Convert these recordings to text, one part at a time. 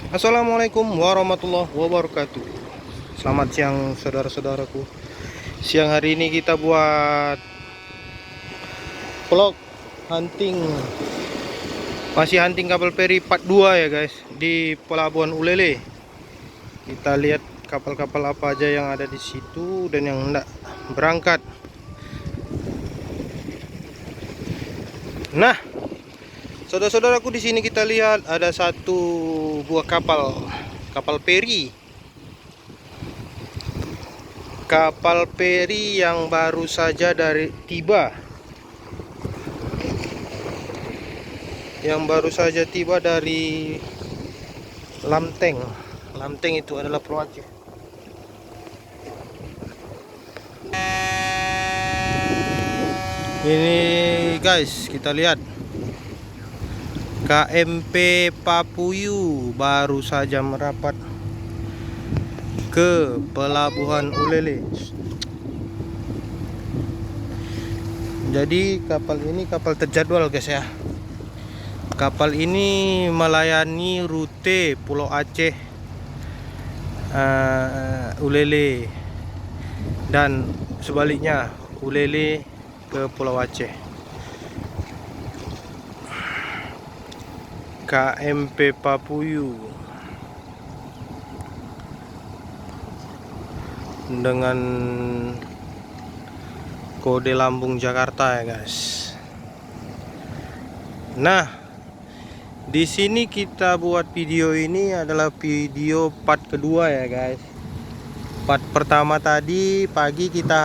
Assalamualaikum warahmatullahi wabarakatuh. Selamat siang saudara-saudaraku. Siang hari ini kita buat vlog hunting. Masih hunting kapal feri part 2 ya guys, di Pelabuhan Ulele. Kita lihat kapal-kapal apa aja yang ada di situ dan yang hendak berangkat. Nah, saudara-saudaraku, di sini kita lihat ada satu buah kapal feri. Kapal feri yang baru saja tiba dari Lamteng. Lamteng itu adalah Pulau Aceh. Ini guys, kita lihat KMP Papuyu baru saja merapat ke Pelabuhan Ulele. Jadi kapal ini kapal terjadwal guys ya. Kapal ini melayani rute Pulau Aceh, Ulele, dan sebaliknya Ulele ke Pulau Aceh. KMP Papuyu dengan kode lambung Jakarta ya guys. Nah, di sini kita buat video ini adalah video part kedua ya guys. Part pertama tadi pagi kita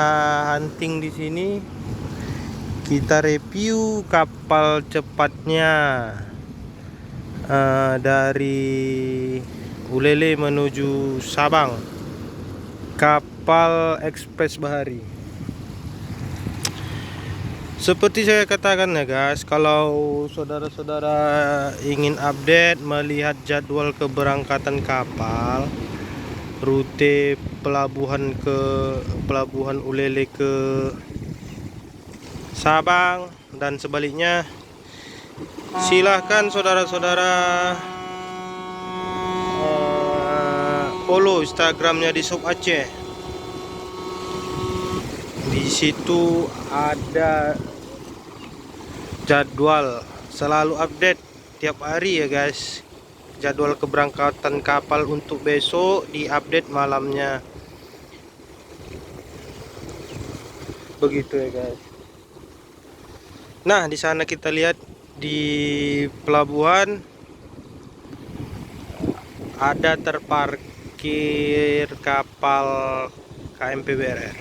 hunting di sini. Kita review kapal cepatnya dari Ulele menuju Sabang. Kapal ekspres bahari. Seperti saya katakan ya guys, kalau saudara-saudara ingin update melihat jadwal keberangkatan kapal, rute pelabuhan Ulele ke Sabang dan sebaliknya, silahkan saudara-saudara follow Instagramnya di Sob Aceh. Di situ ada jadwal, selalu update tiap hari ya guys. Jadwal keberangkatan kapal untuk besok diupdate malamnya. Begitu ya guys. Nah, di sana kita lihat di pelabuhan ada terparkir kapal KMP BRR.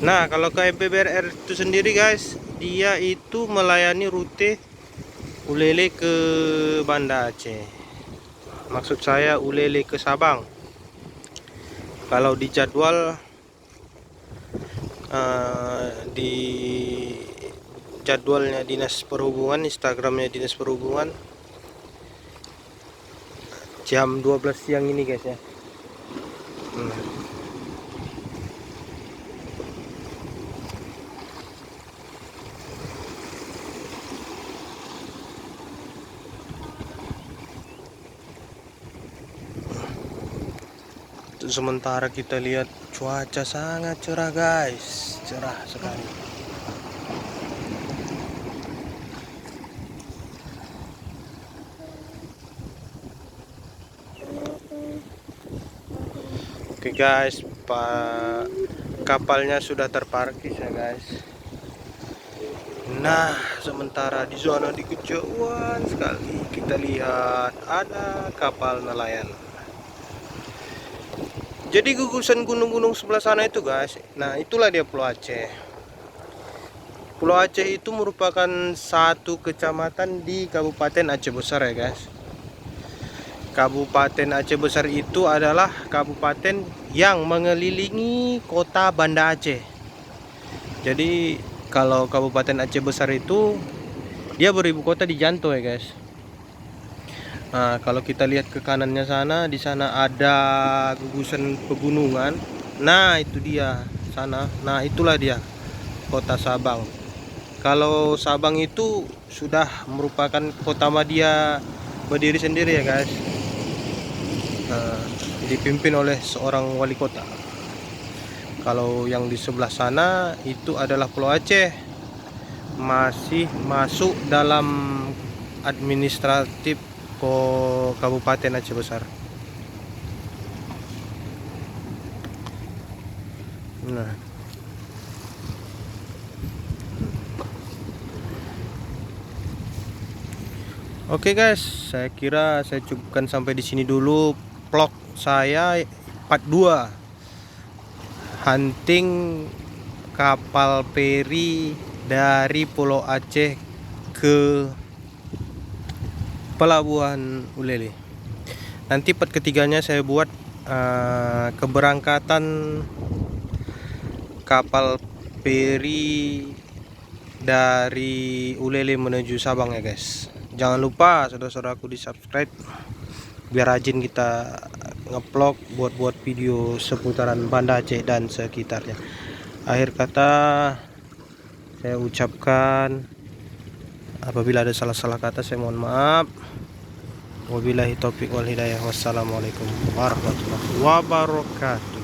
Nah, kalau KMP BRR itu sendiri guys, dia itu melayani rute Ulele ke Banda Aceh. Maksud saya Ulele ke Sabang. Kalau di jadwal di jadwalnya Dinas Perhubungan, Instagramnya Dinas Perhubungan, jam 12 siang ini guys ya. Untuk sementara kita lihat cuaca sangat cerah guys, cerah sekali. Oke guys, kapalnya sudah terparkir ya guys. Nah, sementara di zona di kejauhan sekali kita lihat ada kapal nelayan. Jadi gugusan gunung-gunung sebelah sana itu guys, nah itulah dia Pulau Aceh. Pulau Aceh itu merupakan satu kecamatan di Kabupaten Aceh Besar ya guys. Kabupaten Aceh Besar itu adalah kabupaten yang mengelilingi kota Banda Aceh. Jadi kalau Kabupaten Aceh Besar itu dia beribu kota di Janto ya guys. Nah, kalau kita lihat ke kanannya sana, di sana ada gugusan pegunungan. Nah, itu dia sana. Nah, itulah dia kota Sabang. Kalau Sabang itu sudah merupakan kota madya berdiri sendiri ya guys. dipimpin oleh seorang wali kota. Kalau yang di sebelah sana itu adalah Pulau Aceh, masih masuk dalam administratif Kabupaten Aceh Besar. Nah, oke guys, saya kira saya cukupkan sampai di sini dulu vlog saya part 2 hunting kapal feri dari Pulau Aceh ke Pelabuhan Ulele. Nanti part ketiganya saya buat keberangkatan kapal feri dari Ulele menuju Sabang ya guys. Jangan lupa saudara-saudaraku di subscribe biar rajin kita ngeplog buat video seputaran Banda Aceh dan sekitarnya. Akhir kata saya ucapkan, apabila ada salah-salah kata saya mohon maaf. Wabillahi taufik wal hidayah. Wassalamualaikum warahmatullahi wabarakatuh.